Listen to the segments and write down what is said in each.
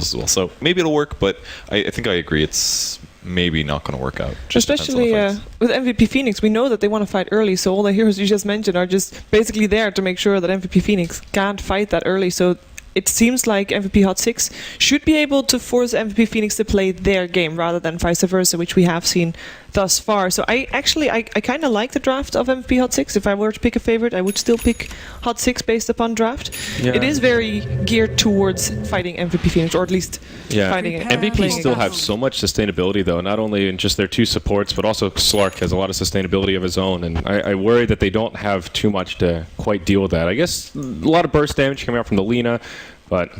as well. So maybe it'll work, but I think I agree. It's maybe not going to work out. Especially with MVP Phoenix, we know that they want to fight early, so all the heroes you just mentioned are just basically there to make sure that MVP Phoenix can't fight that early. So it seems like MVP HOT6 should be able to force MVP Phoenix to play their game rather than vice versa, which we have seen thus far. So I kind of like the draft of MVP HOT6. If I were to pick a favorite, I would still pick HOT6 based upon draft. Yeah. It is very geared towards fighting MVP Phoenix, or at least fighting it. MVP still have so much sustainability, though, not only in just their two supports, but also Slark has a lot of sustainability of his own, and I worry that they don't have too much to quite deal with that. I guess a lot of burst damage coming out from the Lina, but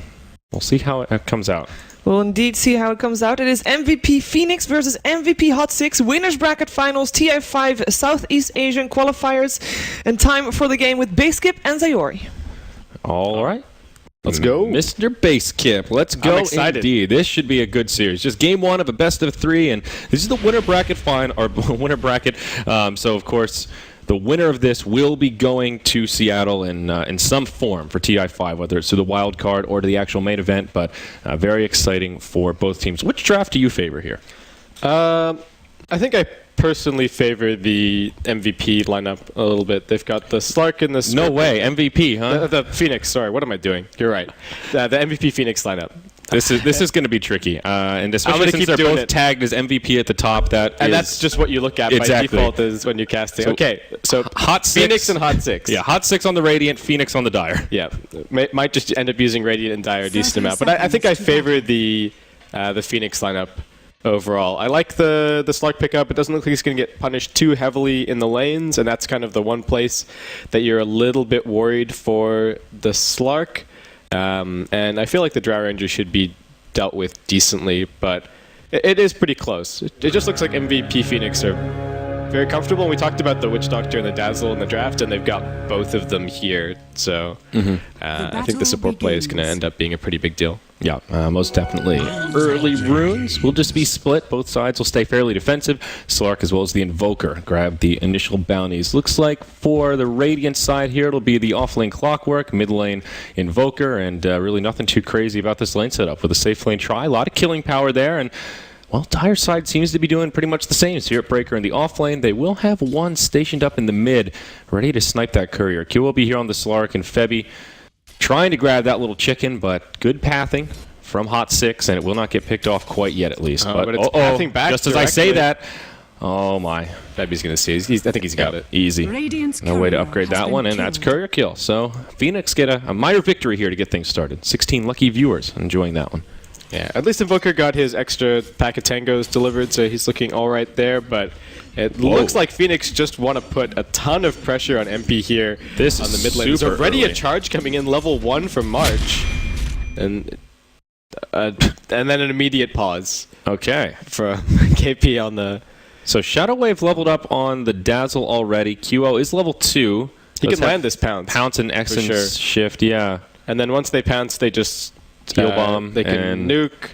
we'll see how it comes out. We'll indeed see how it comes out. It is MVP Phoenix versus MVP HOT6, winners bracket finals, TI5 Southeast Asian qualifiers, and time for the game with Baseskip and Zayori. All right. Let's go. Mr. Baseskip. Let's go. I'm excited. Indeed. This should be a good series. Just game one of a best of three, and this is the winner bracket winner bracket. So, of course, the winner of this will be going to Seattle in some form for TI5, whether it's to the wild card or to the actual main event, but very exciting for both teams. Which draft do you favor here? I think I personally favor the MVP lineup a little bit. They've got the Slark and the... No way, MVP, huh? The Phoenix, sorry, what am I doing? You're right. The MVP Phoenix lineup. This is going to be tricky, and especially since they're both tagged as MVP at the top. That's just what you look at by default is when you're casting. So, okay, so HOT6, Phoenix and HOT6. Yeah, HOT6 on the Radiant, Phoenix on the Dire. Yeah, might just end up using Radiant and Dire a decent amount, but I think I favor the Phoenix lineup overall. I like the Slark pickup. It doesn't look like he's going to get punished too heavily in the lanes, and that's kind of the one place that you're a little bit worried for the Slark. And I feel like the Drow Ranger should be dealt with decently, but it is pretty close. It just looks like MVP Phoenix are very comfortable. And we talked about the Witch Doctor and the Dazzle in the draft, and they've got both of them here. So I think the support play is going to end up being a pretty big deal. Yeah, most definitely. Early runes will just be split. Both sides will stay fairly defensive. Slark as well as the Invoker grab the initial bounties. Looks like for the Radiant side here, it'll be the off-lane Clockwork, mid-lane Invoker, and really nothing too crazy about this lane setup with a safe lane try. A lot of killing power there, and well, Dire side seems to be doing pretty much the same. Spirit Breaker in the off-lane. They will have one stationed up in the mid, ready to snipe that courier. Q will be here on the Slark, and Febby trying to grab that little chicken, but good pathing from HOT6, and it will not get picked off quite yet, at least. But it's pathing back just directly. As I say that, oh my. Febby's going to see it. I think he's got it. Easy. No way to upgrade that one, and that's courier kill. So Phoenix get a minor victory here to get things started. 16 lucky viewers enjoying that one. Yeah, at least Invoker got his extra pack of tangos delivered, so he's looking all right there, but it looks like Phoenix just want to put a ton of pressure on MP here on the mid lane. There's already a charge coming in, level 1 from March, and then an immediate pause. Okay. For KP on the... So Shadow Wave leveled up on the Dazzle already. QO is level 2. He can land this Pounce. Pounce and Exon's shift, yeah. And then once they pounce, they just... Heal bomb. They can nuke.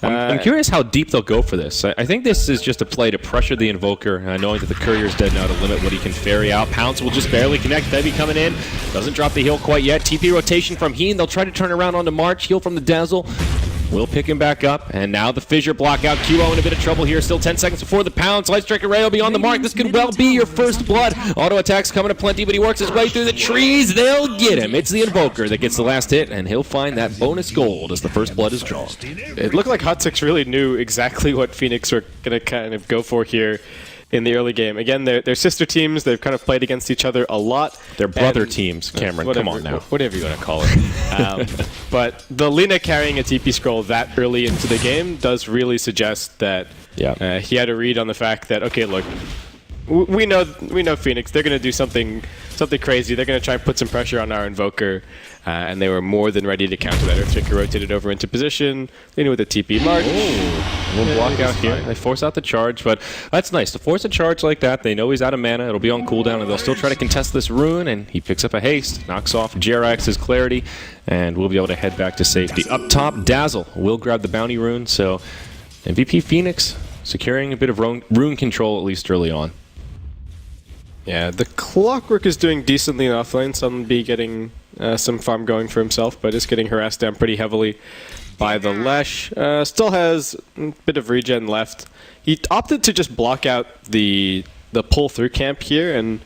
I'm curious how deep they'll go for this. I think this is just a play to pressure the Invoker, knowing that the Courier's dead now to limit what he can ferry out. Pounce will just barely connect. Febby coming in. Doesn't drop the heal quite yet. TP rotation from Heen. They'll try to turn around onto March. Heal from the Dazzle. Will pick him back up, and now the Fissure block out. QO in a bit of trouble here. Still 10 seconds before the Pounce. Light Strike Array will be on the mark. This could well be your first blood. Auto attacks coming aplenty, but he works his way through the trees. They'll get him. It's the Invoker that gets the last hit, and he'll find that bonus gold as the first blood is drawn. It looked like HOT6 really knew exactly what Phoenix were going to kind of go for here in the early game. Again, they're sister teams. They've kind of played against each other a lot. They're brother teams, Cameron. Come on now. Whatever you want to call it. But the Lina carrying a TP scroll that early into the game does really suggest that he had a read on the fact that, okay, look, we know Phoenix. They're going to do something crazy. They're going to try and put some pressure on our Invoker, and they were more than ready to counter that. Earthshaker rotated over into position, leading with a TP March. We'll block out here. They force out the charge, but that's nice. To force a charge like that, they know he's out of mana. It'll be on cooldown, and they'll still try to contest this rune, and he picks up a haste, knocks off Jerax's clarity, and we'll be able to head back to safety. Up top, Dazzle will grab the bounty rune, so MVP Phoenix securing a bit of rune control, at least early on. Yeah, the Clockwork is doing decently in offlane. Some be getting some farm going for himself, but is getting harassed down pretty heavily by the Lesh. Still has a bit of regen left. He opted to just block out the pull through camp here and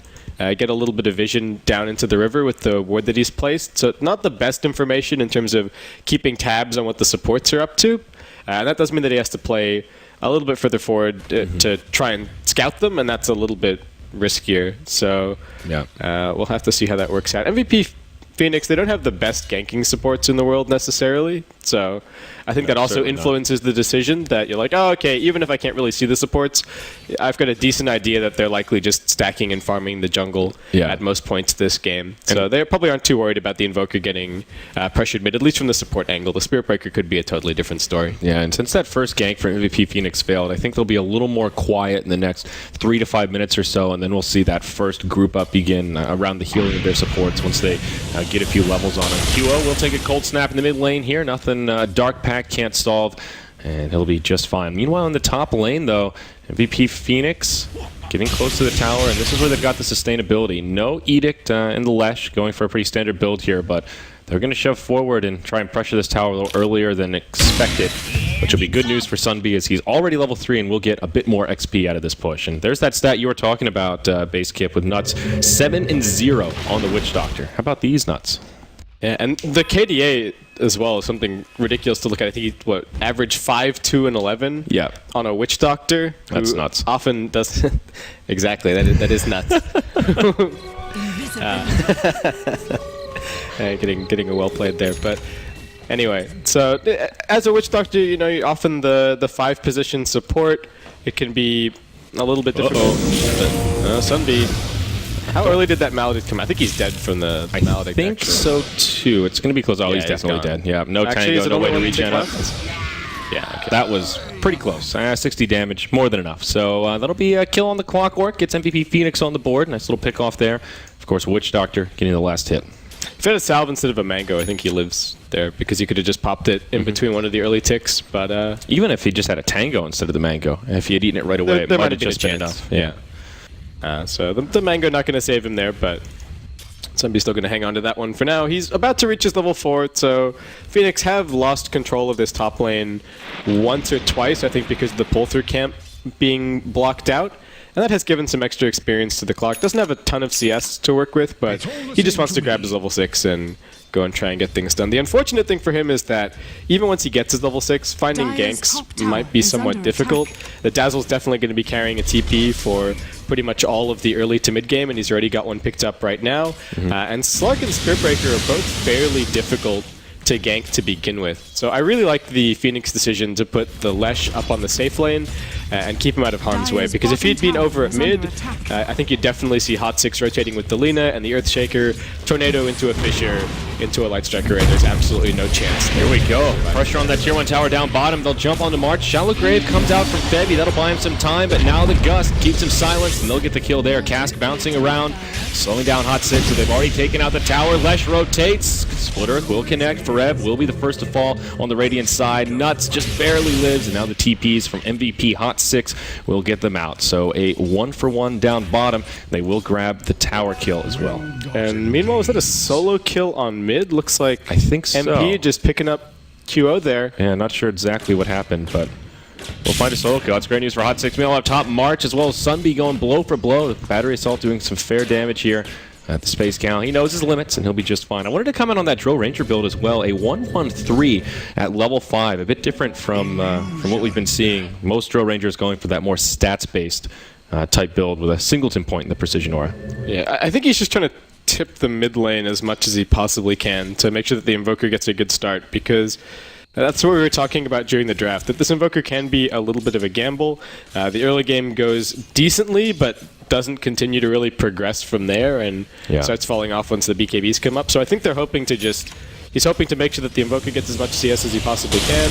get a little bit of vision down into the river with the ward that he's placed. So not the best information in terms of keeping tabs on what the supports are up to. And that does mean that he has to play a little bit further forward to try and scout them, and that's a little bit riskier. So we'll have to see how that works out. MVP Phoenix, they don't have the best ganking supports in the world necessarily, so I think that also influences the decision that you're like, oh, okay, even if I can't really see the supports, I've got a decent idea that they're likely just stacking and farming the jungle at most points this game. So they probably aren't too worried about the Invoker getting pressured mid, at least from the support angle. The Spirit Breaker could be a totally different story. Yeah, and since that first gank for MVP Phoenix failed, I think they'll be a little more quiet in the next 3 to 5 minutes or so, and then we'll see that first group up begin around the healing of their supports once they get a few levels on him. QO will take a cold snap in the mid lane here. Nothing Dark Pack can't solve, and he'll be just fine. Meanwhile, in the top lane, though, MVP Phoenix getting close to the tower, and this is where they've got the sustainability. No Edict in the Lesh, going for a pretty standard build here, but they're going to shove forward and try and pressure this tower a little earlier than expected, which will be good news for Sunby as he's already level 3 and will get a bit more XP out of this push. And there's that stat you were talking about, Base Kip, with Nuts. 7-0 on the Witch Doctor. How about these Nuts? Yeah, and the KDA as well is something ridiculous to look at. I think he, averaged 5, 2, and 11 on a Witch Doctor. That's nuts. Often does... exactly, that is nuts. Getting a well played there, but anyway. So as a Witch Doctor, you know, you're often the 5 position support. It can be a little bit different. Sunbeam. How early did that Maledict come? I think he's dead from the Maledict. I think so too. It's going to be close. Oh, he's definitely dead. Yeah, no tango, no way to regen up. Yeah, okay. That was pretty close. 60 damage, more than enough. So that'll be a kill on the clockwork. Gets MVP Phoenix on the board. Nice little pick off there. Of course, Witch Doctor getting the last hit. If he had a salve instead of a mango, I think he lives there because he could have just popped it in between one of the early ticks. But even if he just had a tango instead of the mango, if he had eaten it right away, there it might have been just been enough. Yeah. So the mango not going to save him there, but Sunby's still going to hang on to that one for now. He's about to reach his level 4, so Phoenix have lost control of this top lane once or twice, I think because of the pull-through camp being blocked out. And that has given some extra experience to the clock. Doesn't have a ton of CS to work with, but he just wants to grab his level 6 and go and try and get things done. The unfortunate thing for him is that even once he gets his level 6, finding ganks might be somewhat difficult. The Dazzle's definitely going to be carrying a TP for pretty much all of the early to mid game, and he's already got one picked up right now. And Slark and Spirit Breaker are both fairly difficult to gank to begin with. So I really like the Phoenix decision to put the Lesh up on the safe lane and keep him out of harm's way, because if he'd been over at mid, I think you'd definitely see HOT6 rotating with the Lina and the Earthshaker, Tornado into a Fissure, into a Light Striker, and there's absolutely no chance. Here we go. Pressure on that tier 1 tower down bottom. They'll jump onto March. Shallow Grave comes out from Febby. That'll buy him some time, but now the Gust keeps him silenced, and they'll get the kill there. Cask bouncing around, slowing down HOT6, so they've already taken out the tower. Lesh rotates. Split Earth will connect. Forev will be the first to fall on the Radiant side. Nuts just barely lives, and now the TPs from MVP HOT6 will get them out. So a 1-for-1 down bottom. They will grab the tower kill as well. And meanwhile, was that a solo kill on mid? Looks like I think so. MP just picking up QO there. Yeah, not sure exactly what happened, but we'll find a solo kill. That's great news for HOT6. Meanwhile, up top, March as well as Sunby going blow for blow. The Battery Assault doing some fair damage here at the Space Gal. He knows his limits, and he'll be just fine. I wanted to comment on that Drill Ranger build as well. A 1-1-3 at level 5. A bit different from what we've been seeing. Most Drill Rangers going for that more stats-based type build with a singleton point in the Precision Aura. Yeah, I think he's just trying to tip the mid lane as much as he possibly can to make sure that the Invoker gets a good start, because that's what we were talking about during the draft, that this Invoker can be a little bit of a gamble. The early game goes decently, but doesn't continue to really progress from there and starts falling off once the BKBs come up. So I think they're hoping to he's hoping to make sure that the Invoker gets as much CS as he possibly can.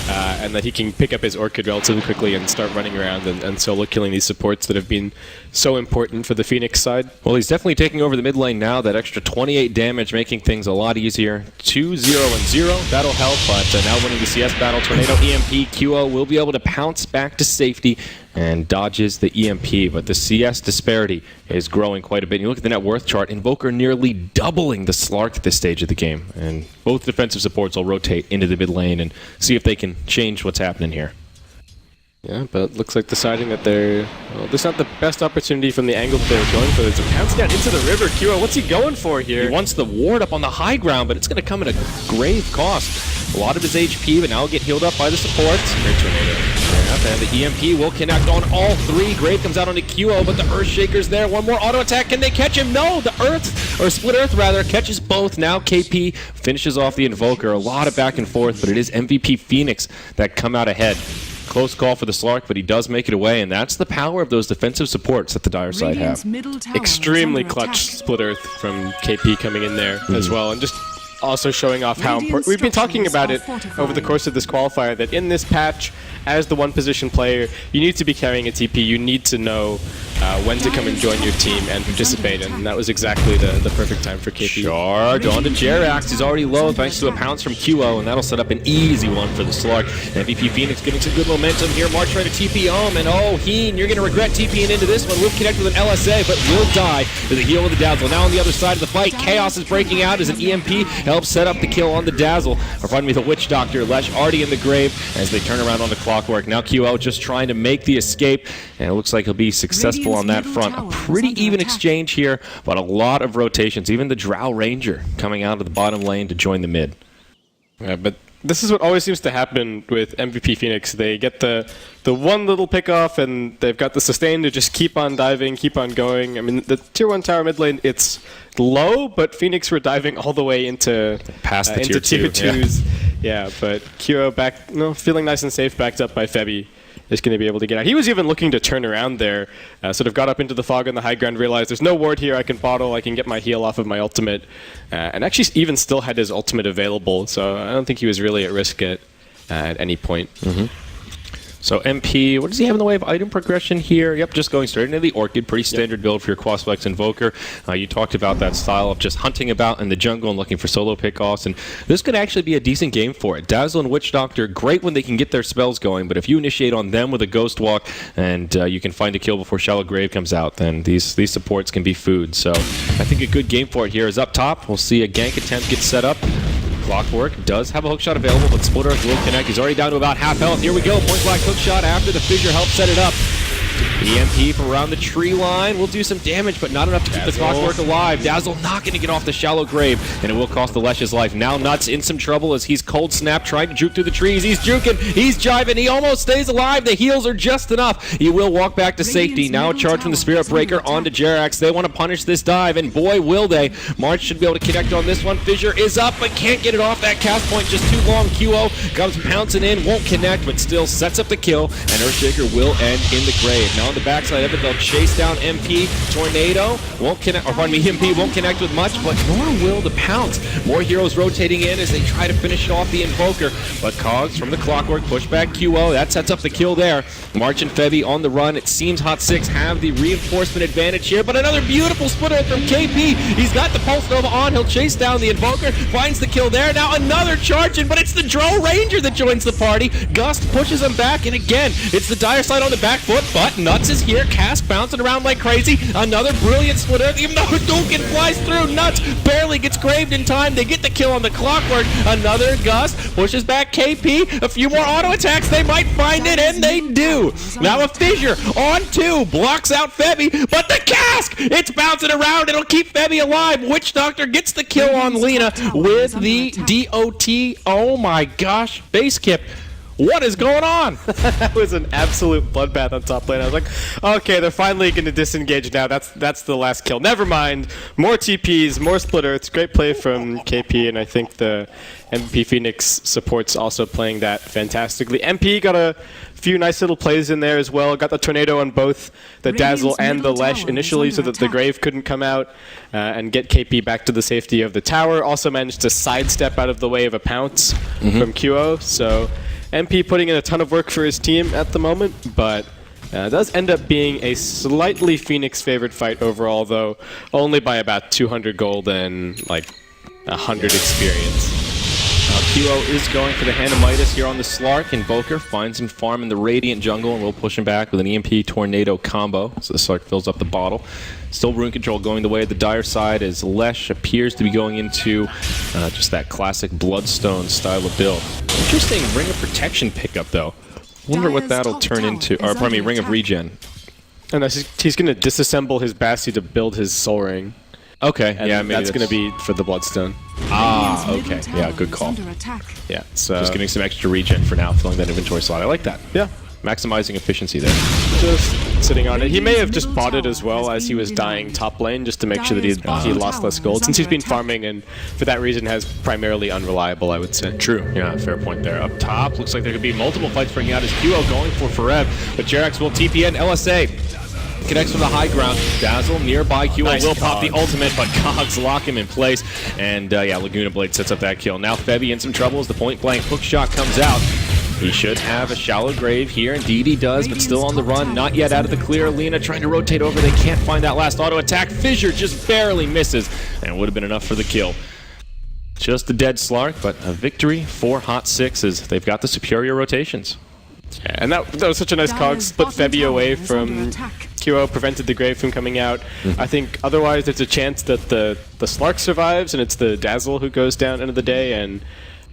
and that he can pick up his Orchid relatively quickly and start running around and solo killing these supports that have been so important for the Phoenix side. Well, he's definitely taking over the mid lane now. That extra 28 damage making things a lot easier. 2-0 and 0. That'll help, but now winning the CS battle. Tornado EMP. QO will be able to pounce back to safety and dodges the EMP, but the CS disparity is growing quite a bit. You look at the net worth chart, Invoker nearly doubling the Slark at this stage of the game, and both defensive supports will rotate into the mid lane and see if they can change what's happening here. Yeah, but looks like deciding that this is not the best opportunity from the angle that they were going for. There's a pounce down into the river. QO, what's he going for here? He wants the ward up on the high ground, but it's going to come at a grave cost. A lot of his HP, but now he'll get healed up by the supports. Great Tornado. And the EMP will connect on all three. Grave comes out onto QO, but the Earthshaker's there. One more auto attack. Can they catch him? No, the Earth, or Split Earth rather, catches both. Now KP finishes off the Invoker. A lot of back and forth, but it is MVP Phoenix that come out ahead. Close call for the Slark, but he does make it away, and that's the power of those defensive supports that the Dire side have. Extremely clutch Split Earth from KP coming in there as well, and just also showing off how important. We've been talking about it over the course of this qualifier, that in this patch, as the one position player, you need to be carrying a TP. You need to know when to come and join your team and participate, and that was exactly the perfect time for KP. Charge on to Jerax. He's already low thanks to a pounce from QO, and that'll set up an easy one for the Slark. MVP Phoenix getting some good momentum here. March trying to TP home, and oh, Heen, you're going to regret TPing into this one. Will connect with an LSA, but will die with a heal with the Dazzle. Now on the other side of the fight, Chaos is breaking out as an EMP helps set up the kill on the Dazzle. Or pardon me, the Witch Doctor. Lesh already in the grave as they turn around on the Clockwork. Now QO just trying to make the escape, and it looks like he'll be successful on that front. A pretty even exchange here, but a lot of rotations. Even the Drow Ranger coming out of the bottom lane to join the mid. Yeah, but this is what always seems to happen with MVP Phoenix. They get the one little pick off, and they've got the sustain to just keep on diving, keep on going. I mean, the tier 1 tower mid lane, it's low, but Phoenix were diving all the way into past the into tier 2s. Yeah. Yeah, but QO back, feeling nice and safe, backed up by Febby, is going to be able to get out. He was even looking to turn around there, sort of got up into the fog on the high ground, realized there's no ward here, I can bottle, I can get my heal off of my ultimate, and actually even still had his ultimate available, so I don't think he was really at risk at any point. Mm-hmm. So MP, what does he have in the way of item progression here? Yep, just going straight into the Orchid. Pretty standard build for your Quasflex Invoker. You talked about that style of just hunting about in the jungle and looking for solo pickoffs, and this could actually be a decent game for it. Dazzle and Witch Doctor, great when they can get their spells going, but if you initiate on them with a Ghost Walk and you can find a kill before Shallow Grave comes out, then these supports can be food. So I think a good game for it here is up top. We'll see a gank attempt get set up. Clockwork does have a hookshot available, but Split Earth will connect. He's already down to about half health. Here we go. Point blank hookshot after the fissure helps set it up. EMP from around the tree line will do some damage, but not enough to keep the Clockwork alive. Dazzle not going to get off the Shallow Grave, and it will cost the Lesh his life. Now Nuts in some trouble as he's cold snap, trying to juke through the trees. He's juking, he's jiving, he almost stays alive. The heals are just enough. He will walk back to safety. Now a charge from the Spirit Breaker onto Jerax. They want to punish this dive, and boy will they. March should be able to connect on this one. Fissure is up, but can't get it off. That cast point just too long. QO comes pouncing in, won't connect, but still sets up the kill, and Earthshaker will end in the grave. Now on the backside of it, they'll chase down MP. Tornado won't connect, or pardon me, MP won't connect with much, but nor will the pounce. More heroes rotating in as they try to finish off the Invoker, but Cogs from the Clockwork push back QO. That sets up the kill there. March and Febby on the run. It seems HOT6 have the reinforcement advantage here, but another beautiful splitter from KP. He's got the Pulse Nova on. He'll chase down the Invoker, finds the kill there. Now another charge in, but it's the Drow Ranger that joins the party. Gust pushes him back, and again, it's the Dire side on the back foot, but Nuts is here. Cask bouncing around like crazy. Another brilliant splitter, even though Hadouken flies through. Nuts barely gets graved in time. They get the kill on the Clockwork. Another Gust pushes back KP. A few more auto attacks. They might find it, and they do. Now a Fissure on 2 blocks out Febby, but the Cask! It's bouncing around. It'll keep Febby alive. Witch Doctor gets the kill on Lena with the DOT. Oh my gosh. Base kip. What is going on? That was an absolute bloodbath on top lane. I was like, okay, they're finally going to disengage now. That's the last kill. Never mind. More TPs, more Split Earths. Great play from KP, and I think the MVP Phoenix support's also playing that fantastically. MP got a few nice little plays in there as well. Got the Tornado on both the Dazzle and the Lesh initially so that the Grave couldn't come out and get KP back to the safety of the tower. Also managed to sidestep out of the way of a pounce from QO. So MP putting in a ton of work for his team at the moment, but it does end up being a slightly Phoenix-favored fight overall, though only by about 200 gold and like 100 experience. QO is going for the Hand of Midas here on the Slark. Invoker finds him farming the Radiant jungle, and we'll push him back with an EMP Tornado combo. So the Slark fills up the bottle. Still rune control going the way of the dire side, as Lesh appears to be going into just that classic Bloodstone style of build. Interesting Ring of Protection pickup, though. Wonder what that'll turn into. Or, pardon me, Ring of Regen. And he's going to disassemble his Bastion to build his Soul Ring. Okay, And yeah, maybe that's going to be for the Bloodstone. Ah, okay. Yeah, good call. Yeah, so Just getting some extra regen for now, filling that inventory slot. I like that. yeah, Maximizing efficiency there. just sitting on it. He may have just bought it as well as he was dying top lane, just to make sure that he lost less gold, since he's been farming, and for that reason has primarily unreliable, I would say. True. Yeah, fair point there. Up top, looks like there could be multiple fights bringing out his QO going for Forev, but Jerax will TP in. LSA connects from the high ground. Dazzle nearby. QO Nice will pop Cog. the ultimate, but Cogs lock him in place. And yeah, Laguna Blade sets up that kill. Now Febby in some trouble as the point blank hook shot comes out. He should have a shallow grave here. Indeed he does, but still on the run. Not yet out of the clear. Lena trying to rotate over. They can't find that last auto attack. Fissure just barely misses, and would have been enough for the kill. Just a dead Slark, but a victory for HOT6 as they've got the superior rotations. Yeah, and that was such a nice cog. Split Febby away from QO, prevented the Grave from coming out. I think otherwise there's a chance that the Slark survives and it's the Dazzle who goes down end of the day, and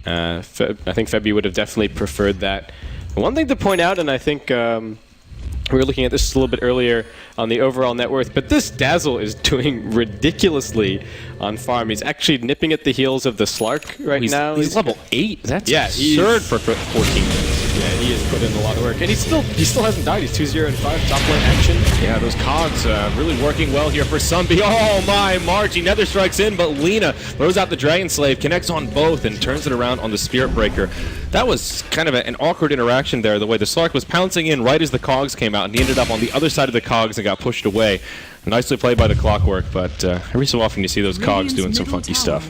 I think Febby would have definitely preferred that. One thing to point out, and I think we were looking at this a little bit earlier on the overall net worth, but this Dazzle is doing ridiculously on farm. He's actually nipping at the heels of the Slark right now. He's level 8. That's Yeah, absurd for 14 minutes. Yeah, he has put in a lot of work, and he still hasn't died. He's 2-0 and 5 top lane action. Yeah, those cogs really working well here for Sunby. Oh my, Margie Nether strikes in, but Lena throws out the Dragon Slave, connects on both, and turns it around on the Spirit Breaker. That was kind of an awkward interaction there, the way the Slark was pouncing in right as the cogs came out, and he ended up on the other side of the cogs and got pushed away. Nicely played by the Clockwork, but every so often you see those cogs doing some funky stuff.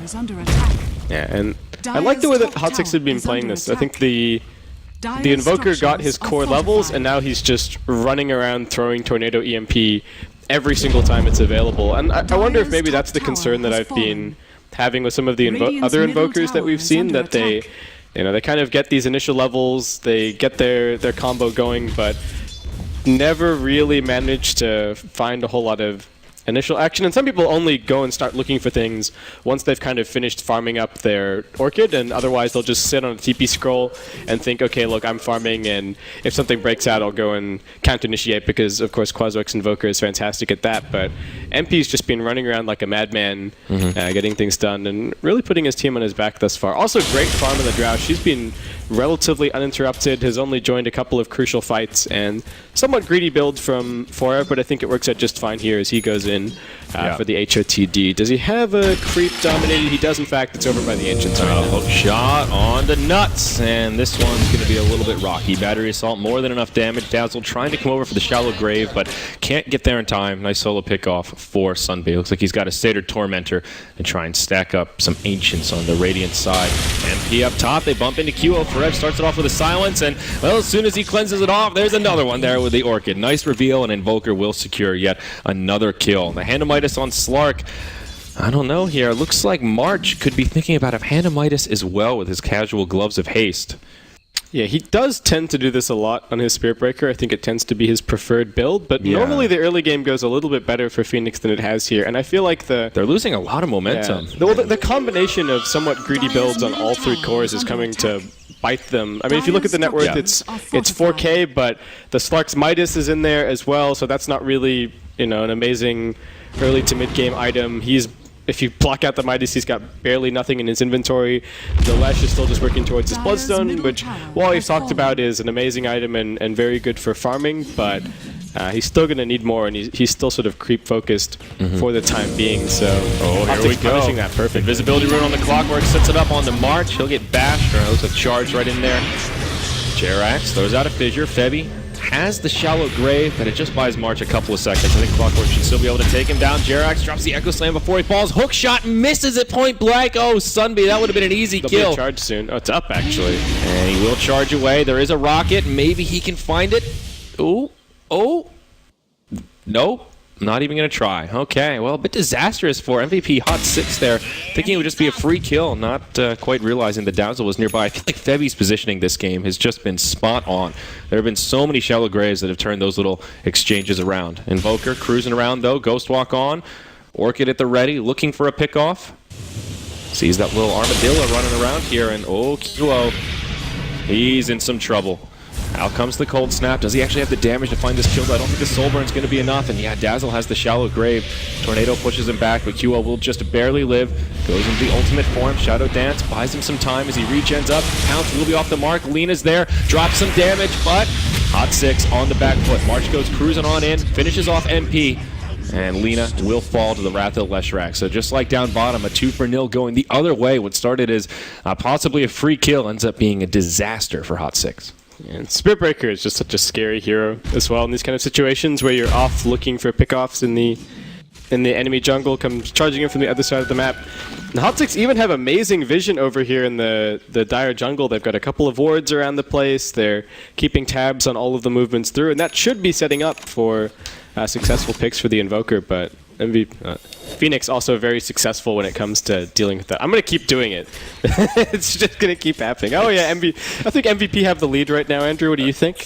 Yeah, and I like the way that HOT6 had been playing this. I think the Invoker got his core levels, and now he's just running around throwing Tornado EMP every single time it's available. And I wonder if maybe that's the concern that I've been having with some of the other Invokers that we've seen, that they kind of get these initial levels, they get their combo going, but never really manage to find a whole lot of initial action. And some people only go and start looking for things once they've kind of finished farming up their Orchid, and otherwise they'll just sit on a TP scroll and think, okay, look, I'm farming, and if something breaks out, I'll go and counter-initiate, because, of course, Quasark's Invoker is fantastic at that. But MP's just been running around like a madman, getting things done, and really putting his team on his back thus far. Also, great farm in the Drow. She's been relatively uninterrupted, has only joined a couple of crucial fights, and somewhat greedy build from Fora, but I think it works out just fine here as he goes in for the HOTD. Does he have a creep dominated? He does, in fact. It's over by the Ancients right now. Hook shot on the nuts, and this one's going to be a little bit rocky. Battery Assault, more than enough damage. Dazzle trying to come over for the shallow grave, but can't get there in time. Nice solo pick off for Sunbay. Looks like he's got a Satyr Tormentor and try and stack up some Ancients on the Radiant side. MP up top, they bump into QO. Forev starts it off with a silence, and well, as soon as he cleanses it off, there's another one there with the Orchid. Nice reveal, and Invoker will secure yet another kill. The Hand of Midas on Slark. I don't know here. Looks like March could be thinking about a Hand of Midas as well with his casual Gloves of Haste. Yeah, he does tend to do this a lot on his Spirit Breaker. I think it tends to be his preferred build, but normally the early game goes a little bit better for Phoenix than it has here, and I feel like they're losing a lot of momentum. Yeah. The combination of somewhat greedy builds on all three cores is coming to bite them. I mean, if you look at the net worth, it's 4K, but the Slark's Midas is in there as well, so that's not really an amazing early to mid game item. If you block out the Midas, he's got barely nothing in his inventory. The Lesh is still just working towards his Bloodstone, which, while we've talked about, is an amazing item and very good for farming, but he's still going to need more, and he's still sort of creep focused for the time being. So here we go. Punishing that perfect. Invisibility rune on the Clockwork, sets it up on the March. He'll get bashed, or looks like charge right in there. Jerax throws out a Fissure. Febby has the shallow grave, but it just buys March a couple of seconds. I think Clockwork should still be able to take him down. Jerax drops the Echo Slam before he falls. Hook shot misses at point blank. Oh, Sunby, that would have been an easy There'll kill. be a charge soon. Oh, it's up, actually. And he will charge away. There is a rocket. Maybe he can find it. Ooh. Oh. No. Not even going to try. Okay, well, a bit disastrous for MVP HOT6 there. Thinking it would just be a free kill, not quite realizing the Dazzle was nearby. I feel like Fevy's positioning this game has just been spot on. There have been so many shallow graves that have turned those little exchanges around. Invoker cruising around, though. Ghostwalk on. Orchid at the ready, looking for a pickoff. Sees that little armadillo running around here, and oh, Kilo, he's in some trouble. Out comes the cold snap. Does he actually have the damage to find this kill? I don't think the soul burn's going to be enough. And yeah, Dazzle has the shallow grave. Tornado pushes him back, but QL will just barely live. Goes into the ultimate form. Shadow Dance buys him some time as he regens up. Pounce will be off the mark. Lena's there. Drops some damage, but HOT6 on the back foot. March goes cruising on in. Finishes off MP. And Lena will fall to the Wrath of Leshrac. So just like down bottom, a 2-for-0 going the other way. What started as possibly a free kill ends up being a disaster for HOT6. And Spiritbreaker is just such a scary hero as well in these kind of situations where you're off looking for pickoffs in the enemy jungle, comes charging in from the other side of the map. And HOT6 even have amazing vision over here in the dire jungle. They've got a couple of wards around the place. They're keeping tabs on all of the movements through, and that should be setting up for successful picks for the Invoker, but Phoenix also very successful when it comes to dealing with that. I'm going to keep doing it. It's just going to keep happening. Oh yeah, I think MVP have the lead right now. Andrew, what do you think?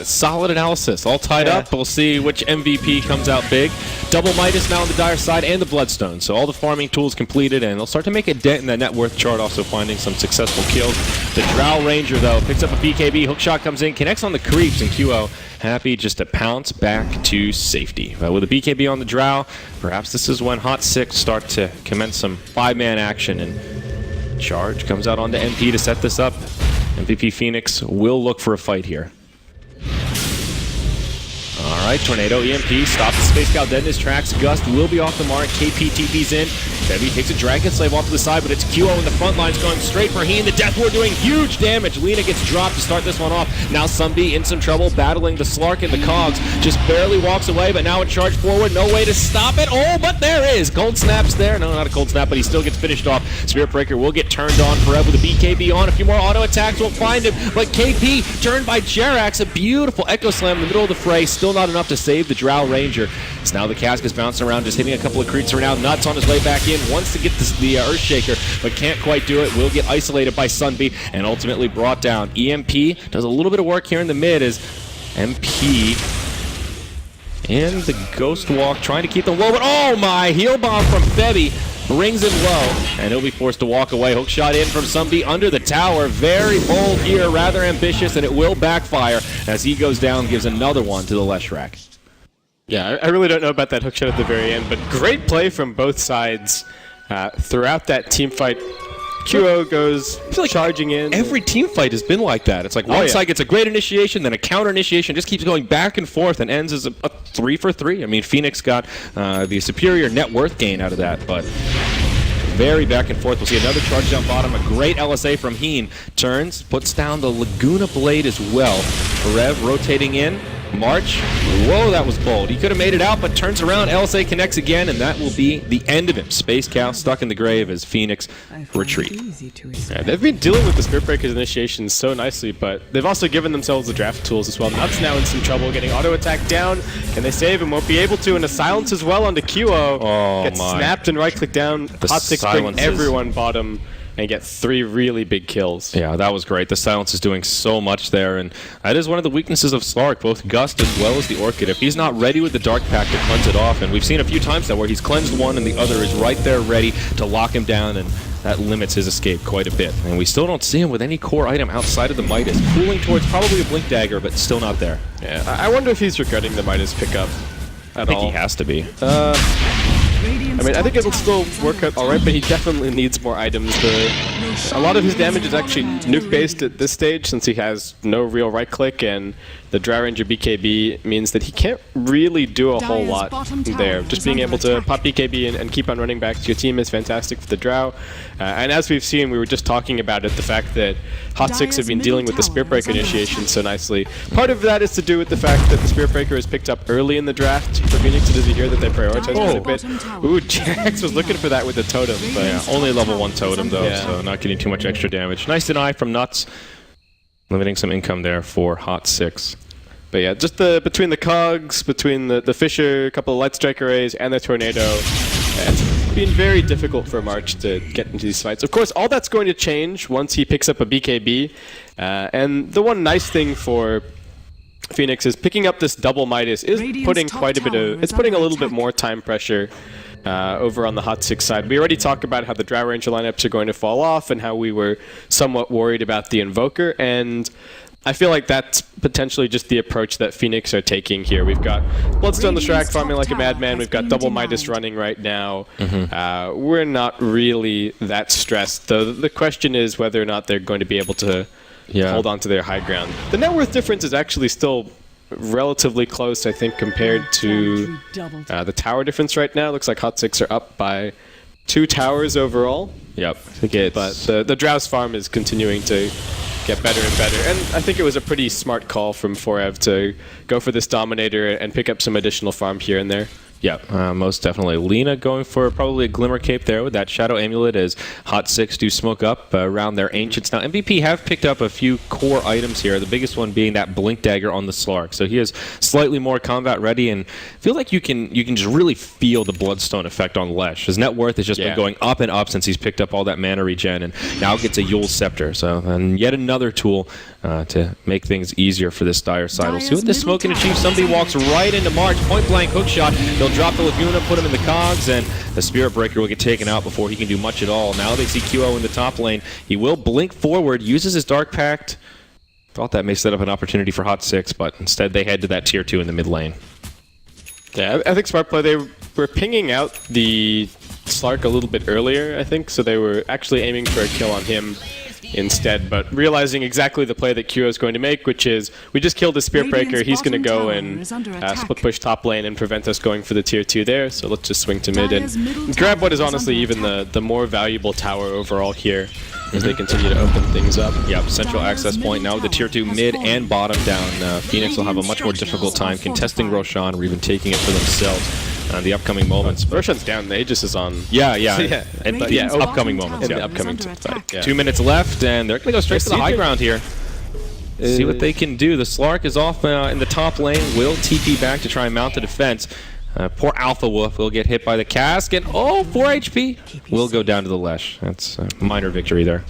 Solid analysis. All tied up. We'll see which MVP comes out big. Double Midas now on the dire side and the Bloodstone. So all the farming tools completed, and they'll start to make a dent in that net worth chart, also finding some successful kills. The Drow Ranger, though, picks up a BKB. Hookshot comes in, connects on the creeps, and QO happy just to pounce back to safety. With a BKB on the Drow, perhaps this is when HOT6 start to commence some 5-man action, and charge comes out onto MP to set this up. MVP Phoenix will look for a fight here. Alright, Tornado, EMP, stops the Space Scout dead in his tracks. Gust will be off the mark. KP TP's in. Fevy takes a Dragon Slave off to the side, but it's QO in the front lines going straight for Heen. The Death Ward doing huge damage. Lena gets dropped to start this one off. Now Sunby in some trouble, battling the Slark and the Cogs. Just barely walks away, but now a charge forward. No way to stop it. Oh, but there is. Cold Snap's there. No, not a Cold Snap, but he still gets finished off. Spiritbreaker will get turned on forever with a BKB on. A few more auto attacks will find him, but KP turned by Jerax. A beautiful Echo Slam in the middle of the fray. Still not enough to save the Drow Ranger. So now the cask is bouncing around, just hitting a couple of creeps. Are now Nuts on his way back in. Wants to get the Earthshaker, but can't quite do it. Will get isolated by Sunby and ultimately brought down. EMP does a little bit of work here in the mid as MP in the Ghost Walk trying to keep them low, but oh my! Heal Bomb from Febby brings him low, and he'll be forced to walk away. Hookshot in from Sunby under the tower. Very bold here, rather ambitious, and it will backfire as he goes down, gives another one to the Leshrac. Yeah, I really don't know about that hookshot at the very end, but great play from both sides throughout that team fight. QO goes charging in. Every team fight has been like that. It's like one side gets a great initiation, then a counter initiation, just keeps going back and forth and ends as a 3-for-3. I mean, Phoenix got the superior net worth gain out of that, but very back and forth. We'll see another charge down bottom. A great LSA from Heen. Turns, puts down the Laguna Blade as well. Rev rotating in. March. Whoa, that was bold. He could have made it out, but turns around. LSA connects again, and that will be the end of him. Space Cow stuck in the grave as Phoenix retreat. Yeah, they've been dealing with the Spiritbreaker's initiations so nicely, but they've also given themselves the draft tools as well. Nuts now in some trouble, getting auto attack down. Can they save him? Won't be able to, and a silence as well onto QO. Oh, gets snapped and right click down. HOT6 bring everyone bottom and get 3 really big kills. Yeah, that was great. The silence is doing so much there, and that is one of the weaknesses of Slark, both Gust as well as the Orchid. If he's not ready with the Dark Pact to cleanse it off, and we've seen a few times now where he's cleansed one and the other is right there ready to lock him down, and that limits his escape quite a bit. And we still don't see him with any core item outside of the Midas. Cooling towards probably a Blink Dagger, but still not there. Yeah, I wonder if he's regretting the Midas pickup at all. I think he has to be. I mean, I think it'll still work out alright, but he definitely needs more items. A lot of his damage is actually nuke-based at this stage, since he has no real right-click, and the Drow Ranger BKB means that he can't really do a whole lot there. Just being able to pop BKB and keep on running back to your team is fantastic for the Drow. And as we've seen, we were just talking about it, the fact that HOT6 have been dealing with the Spirit Breaker initiation so nicely. Part of that is to do with the fact that the Spirit Breaker is picked up early in the draft for Phoenix. It is a year that they prioritize quite a bit. Ooh, Jax was looking for that with the totem. But Yeah, only level 1 totem though, so not getting too much extra damage. Nice deny from Nuts. Limiting some income there for HOT6. But yeah, just between the cogs, between the Fisher, a couple of Light Strike arrays, and the Tornado, it's been very difficult for March to get into these fights. Of course, all that's going to change once he picks up a BKB. And the one nice thing for Phoenix is picking up this double Midas is putting quite a bit of... It's putting a little bit more time pressure over on the HOT6 side. We already talked about how the Drow Ranger lineups are going to fall off and how we were somewhat worried about the Invoker, and I feel like that's potentially just the approach that Phoenix are taking here. We've got Bloodstone the Shrag farming like a madman. We've got double Midas running right now. We're not really that stressed, though. The question is whether or not they're going to be able to hold on to their high ground. The net worth difference is actually still relatively close, I think, compared to the tower difference right now. Looks like HOT6 are up by 2 towers overall. Yep, I think it's... But the Drow's farm is continuing to get better and better. And I think it was a pretty smart call from Forev to go for this Dominator and pick up some additional farm here and there. Yeah, most definitely. Lina going for probably a Glimmer Cape there with that Shadow Amulet as HOT6 do smoke up around their Ancients. Now, MVP have picked up a few core items here, the biggest one being that Blink Dagger on the Slark. So he is slightly more combat ready, and I feel like you can just really feel the Bloodstone effect on Lesh. His net worth has just been going up and up since he's picked up all that mana regen, and now gets a Yule Scepter. So, and yet another tool to make things easier for this Dire side. We'll see what this smoke can achieve. Somebody walks right into March, point blank hook shot. They'll drop the Laguna, put him in the cogs, and the Spirit Breaker will get taken out before he can do much at all. Now they see QO in the top lane. He will blink forward, uses his Dark Pact. Thought that may set up an opportunity for HOT6, but instead they head to that tier 2 in the mid lane. Yeah, I think smart play. They were pinging out the Slark a little bit earlier, I think, so they were actually aiming for a kill on him instead, but realizing exactly the play that QO is going to make, which is we just killed the Spirit Breaker, he's going to go and split push top lane and prevent us going for the tier 2 there, so let's just swing to mid and grab what is honestly even the more valuable tower overall here as they continue to open things up. Yep, central access point now with the tier 2 mid and bottom down. Phoenix will have a much more difficult time contesting Roshan or even taking it for themselves. The upcoming moments. Roshan's down, the Aegis is on. Upcoming moments. In the upcoming fight. 2 minutes left, and they're going to go straight to the high ground here. See what they can do. The Slark is off in the top lane. Will TP back to try and mount the defense. Poor Alpha Wolf will get hit by the cask, and 4 HP will go down to the Lesh. That's a minor victory there.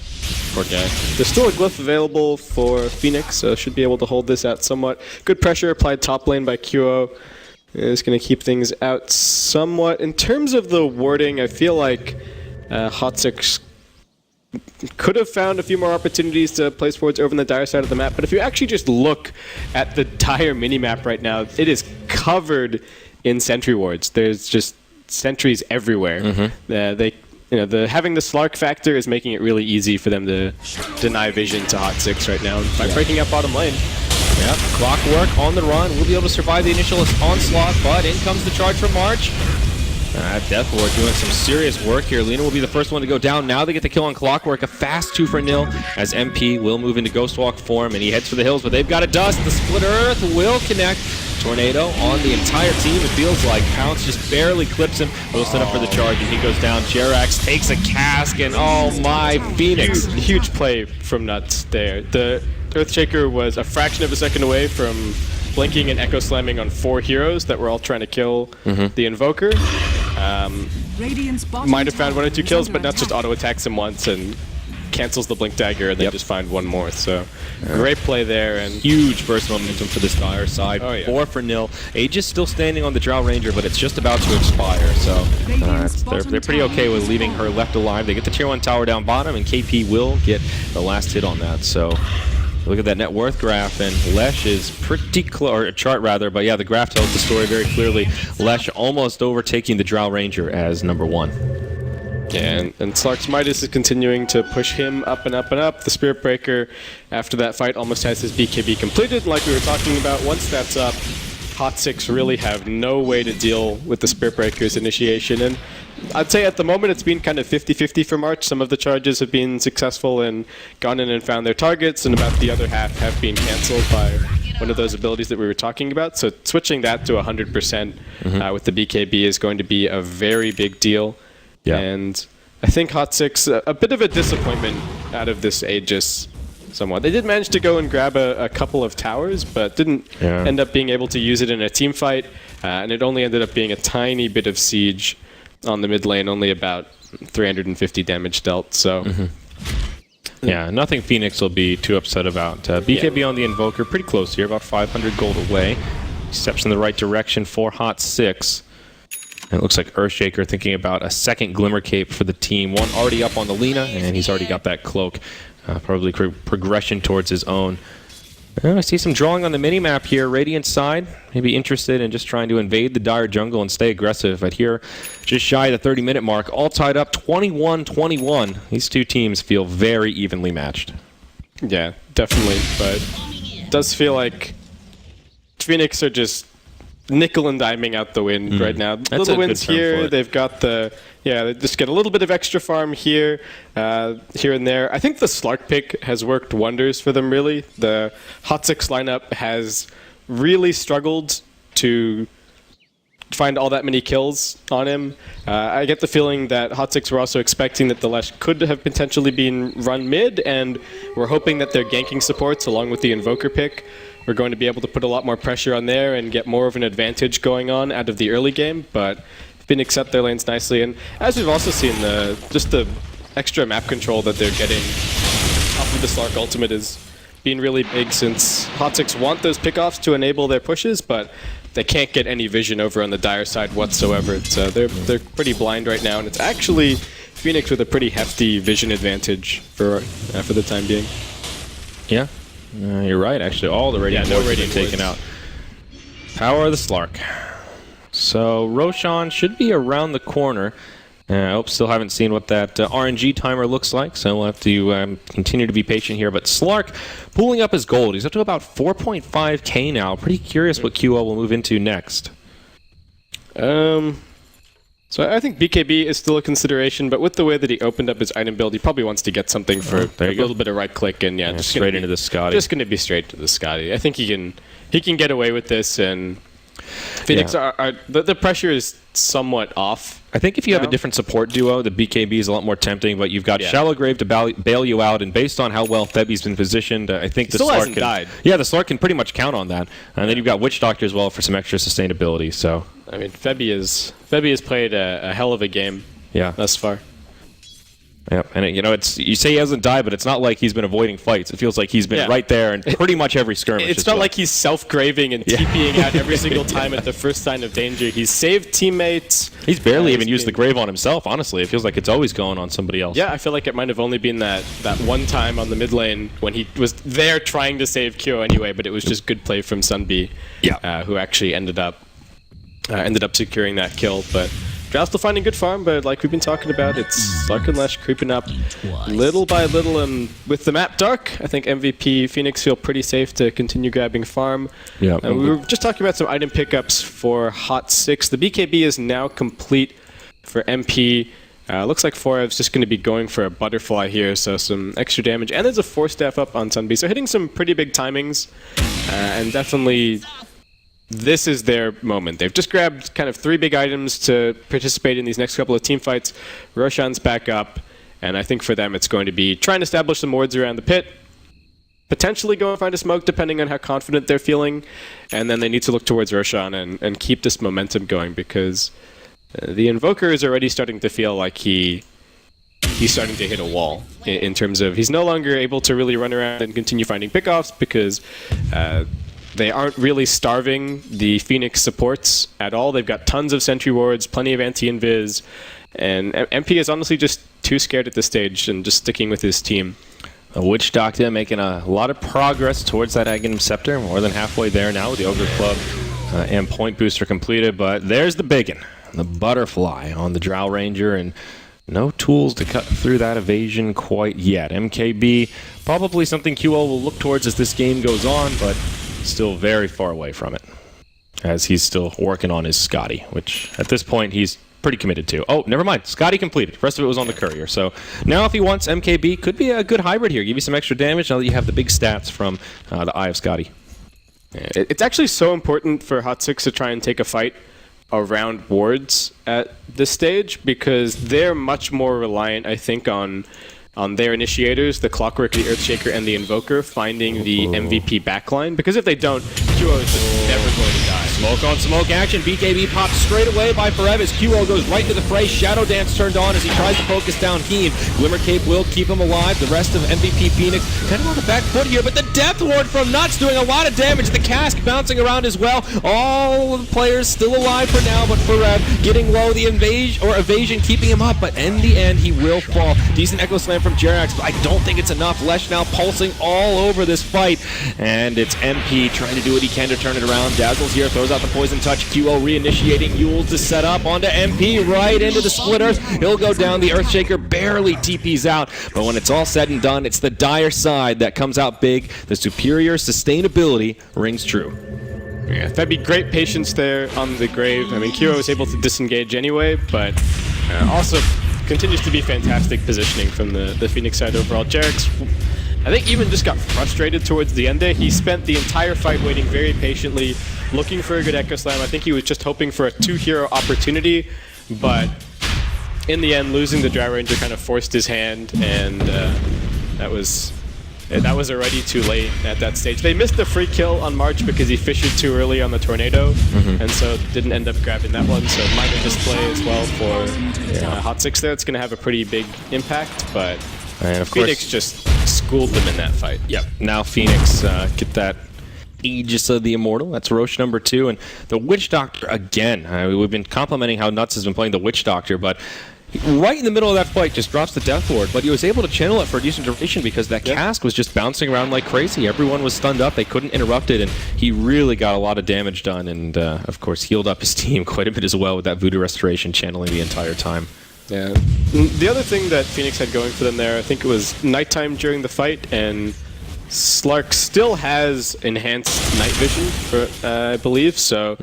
Poor guy. There's still a glyph available for Phoenix, so should be able to hold this out somewhat. Good pressure applied top lane by QO. Is going to keep things out somewhat. In terms of the warding, I feel like HOT6 could have found a few more opportunities to place wards over on the Dire side of the map, but if you actually just look at the Dire minimap right now, it is covered in sentry wards. There's just sentries everywhere. Having the Slark factor is making it really easy for them to deny vision to HOT6 right now by breaking up bottom lane. Yep, Clockwork on the run. We'll be able to survive the initial onslaught, but in comes the charge from March. Death Lord doing some serious work here. Lina will be the first one to go down. Now they get the kill on Clockwork. A fast 2-0 as MP will move into Ghostwalk form, and he heads for the hills, but they've got a dust. The Split Earth will connect. Tornado on the entire team. It feels like Pounce just barely clips him. Will set up for the charge, and he goes down. Jerax takes a cask, and oh my, Phoenix. Huge play from Nuts there. The Earthshaker was a fraction of a second away from blinking and echo slamming on 4 heroes that were all trying to kill the Invoker. Might have found 1 or 2 kills, but Nuts just auto attacks him once and cancels the Blink Dagger and then just find 1 more. So great play there, and huge burst momentum for this Dire side. 4-0. Aegis still standing on the Drow Ranger, but it's just about to expire. So they're pretty okay with leaving her left alive. They get the tier 1 tower down bottom, and KP will get the last hit on that. So Look at that net worth graph, and Lesh is pretty close, or chart rather, but yeah, the graph tells the story very clearly. Lesh almost overtaking the Drow Ranger as number 1. Yeah, and Slark's Midas is continuing to push him up and up and up. The Spirit Breaker, after that fight, almost has his BKB completed. Like we were talking about, once that's up, HOT6 really have no way to deal with the Spirit Breaker's initiation. And I'd say at the moment it's been kind of 50-50 for March. Some of the charges have been successful and gone in and found their targets, and about the other half have been cancelled by one of those abilities that we were talking about. So switching that to 100% with the BKB is going to be a very big deal. Yeah. And I think HOT6, a bit of a disappointment out of this Aegis somewhat. They did manage to go and grab a couple of towers, but didn't end up being able to use it in a team fight, and it only ended up being a tiny bit of siege on the mid lane, only about 350 damage dealt, so... Yeah, nothing Phoenix will be too upset about. BKB on the Invoker, pretty close here, about 500 gold away. Steps in the right direction for HOT6. And it looks like Earthshaker thinking about a second Glimmer Cape for the team. One already up on the Lina, and he's already got that cloak. Probably progression towards his own. I see some drawing on the minimap here. Radiant side, maybe interested in just trying to invade the Dire jungle and stay aggressive. But here, just shy of the 30-minute mark, all tied up 21-21. These two teams feel very evenly matched. Yeah, definitely. But it does feel like Phoenix are just nickel and diming out the wind right now. That's little wins here. They've got the... Yeah, they just get a little bit of extra farm here, here and there. I think the Slark pick has worked wonders for them, really. The HOT6 lineup has really struggled to find all that many kills on him. I get the feeling that HOT6 were also expecting that the Lesh could have potentially been run mid, and we're hoping that their ganking supports, along with the Invoker pick, we're going to be able to put a lot more pressure on there and get more of an advantage going on out of the early game, but Phoenix set their lanes nicely, and as we've also seen, just the extra map control that they're getting off of the Slark ultimate is being really big, since HOT6 want those pickoffs to enable their pushes, but they can't get any vision over on the Dire side whatsoever. So they're pretty blind right now, and it's actually Phoenix with a pretty hefty vision advantage for the time being. Yeah, you're right. Actually, all the Radiant wards have been taken out. Power of the Slark. So Roshan should be around the corner. Still haven't seen what that RNG timer looks like, so we'll have to continue to be patient here. But Slark pulling up his gold. He's up to about 4.5k now. Pretty curious what QL will move into next. So I think BKB is still a consideration, but with the way that he opened up his item build, he probably wants to get something for a little bit of right click, and just straight into the Scotty. Just going to be straight to the Scotty. I think he can get away with this, and Phoenix the pressure is somewhat off. I think if you have a different support duo, the BKB is a lot more tempting, but you've got Shallow Grave to bail you out, and based on how well Febby's been positioned, I think the Slark hasn't died. Yeah, the Slark can pretty much count on that. And then you've got Witch Doctor as well for some extra sustainability. So I mean, Febby has played a hell of a game thus far. Yeah, and you say he hasn't died, but it's not like he's been avoiding fights. It feels like he's been right there in pretty much every skirmish. It's not like he's self-graving and TPing out every single time at the first sign of danger. He's saved teammates. He's barely even used the grave on himself, honestly. It feels like it's always going on somebody else. Yeah, I feel like it might have only been that one time on the mid lane when he was there trying to save Kyo anyway, but it was just good play from Sunbi, who actually ended up securing that kill. But Drow's still finding good farm, but like we've been talking about, it's Slark and Lesh creeping up little by little, and with the map dark, I think MVP Phoenix feel pretty safe to continue grabbing farm. Yeah. And we were just talking about some item pickups for HOT6. The BKB is now complete for MP. Looks like Forev's just going to be going for a butterfly here, so some extra damage. And there's a 4-staff up on Sunbi, so hitting some pretty big timings, and definitely this is their moment. They've just grabbed kind of 3 big items to participate in these next couple of team fights. Roshan's back up, and I think for them it's going to be trying to establish some wards around the pit, potentially go and find a smoke depending on how confident they're feeling, and then they need to look towards Roshan and keep this momentum going, because the Invoker is already starting to feel like he's starting to hit a wall in terms of he's no longer able to really run around and continue finding pickoffs, because they aren't really starving the Phoenix supports at all. They've got tons of sentry wards, plenty of anti-invis, and MP is honestly just too scared at this stage and just sticking with his team. A Witch Doctor making a lot of progress towards that Aghanim Scepter. More than halfway there now with the Ogre Club and Point Booster completed. But there's the biggin, the Butterfly on the Drow Ranger, and no tools to cut through that evasion quite yet. MKB, probably something QO will look towards as this game goes on, but still very far away from it, as he's still working on his Scotty, which at this point he's pretty committed to. Oh, never mind. Scotty completed. The rest of it was on the Courier. So now if he wants MKB, could be a good hybrid here. Give you some extra damage now that you have the big stats from the Eye of Scotty. It's actually so important for HOT6 to try and take a fight around wards at this stage, because they're much more reliant, I think, on their initiators, the Clockwork, the Earthshaker, and the Invoker, finding the MVP backline. Because if they don't, QO is just never going to die. Smoke on smoke action. BKB pops straight away by Forev as QO goes right to the fray. Shadow Dance turned on as he tries to focus down Heen. Glimmer Cape will keep him alive. The rest of MVP Phoenix kind of on the back foot here, but the Death Ward from Nuts doing a lot of damage. The cask bouncing around as well. All the players still alive for now, but Forev getting low. The evasion keeping him up, but in the end he will fall. Decent Echo Slam from Jerax, but I don't think it's enough. Lesh now pulsing all over this fight, and it's MP trying to do what he can to turn it around. Dazzle's here, throws out the Poison Touch. QO reinitiating Yule to set up onto MP right into the Split Earth. He'll go down. The Earthshaker barely TPs out, but when it's all said and done, it's the dire side that comes out big. The superior sustainability rings true. Yeah, that'd be great patience there on the grave. I mean, QO was able to disengage anyway, but also continues to be fantastic positioning from the Phoenix side overall. Jerax, I think, even just got frustrated towards the end there. He spent the entire fight waiting very patiently, looking for a good Echo Slam. I think he was just hoping for a 2-hero opportunity, but in the end, losing the Drow Ranger kind of forced his hand, and that was already too late at that stage. They missed the free kill on March because he fished too early on the Tornado, and so didn't end up grabbing that one. So minor display as well for HOT6 there. It's going to have a pretty big impact, but And of Phoenix course, just schooled them in that fight. Yep. Now Phoenix get that Aegis of the Immortal. That's Roche number 2. And the Witch Doctor again. We've been complimenting how Nuts has been playing the Witch Doctor, but right in the middle of that fight just drops the Death Ward, but he was able to channel it for a decent duration because that cask was just bouncing around like crazy. Everyone was stunned up. They couldn't interrupt it, and he really got a lot of damage done, and of course healed up his team quite a bit as well with that Voodoo Restoration channeling the entire time. Yeah. The other thing that Phoenix had going for them there, I think it was nighttime during the fight, and Slark still has enhanced night vision, I believe, so